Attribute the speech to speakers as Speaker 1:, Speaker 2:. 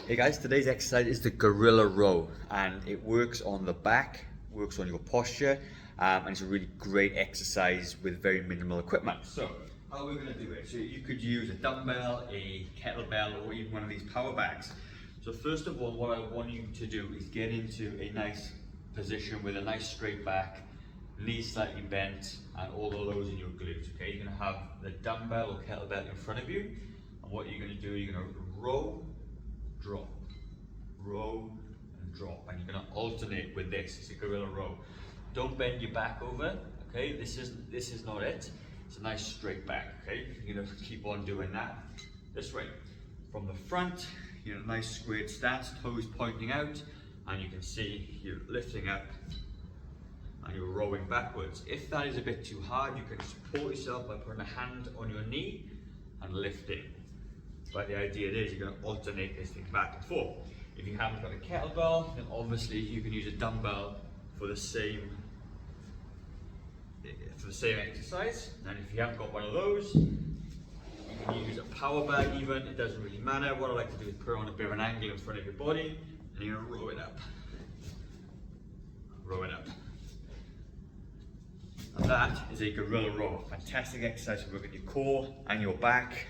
Speaker 1: Hey guys, today's exercise is the gorilla row, and it works on the back, works on your posture, and it's a really great exercise with very minimal equipment. So how we're going to do it, so you could use a dumbbell, a kettlebell, or even one of these power bags. So first of all, what I want you to do is get into a nice position with a nice straight back, knees slightly bent, and all the lows in your glutes. Okay, you're going to have the dumbbell or kettlebell in front of you, and what you're going to do, you're going to row, drop, row and drop, and you're going to alternate with this. It's a gorilla row. Don't bend your back over, okay? This is not it. It's a nice straight back, okay? You're going to keep on doing that this way. From the front, you're in a nice squared stance, toes pointing out, and you can see you're lifting up and you're rowing backwards. If that is a bit too hard, you can support yourself by putting a hand on your knee and lifting. But the idea is you're going to alternate this thing back and forth. If you haven't got a kettlebell, then obviously you can use a dumbbell for the same exercise. And if you haven't got one of those, you can use a power bag even. It doesn't really matter. What I like to do is put on a bit of an angle in front of your body, and you're going to row it up. Row it up. And that is a gorilla row. Fantastic exercise for working your core and your back.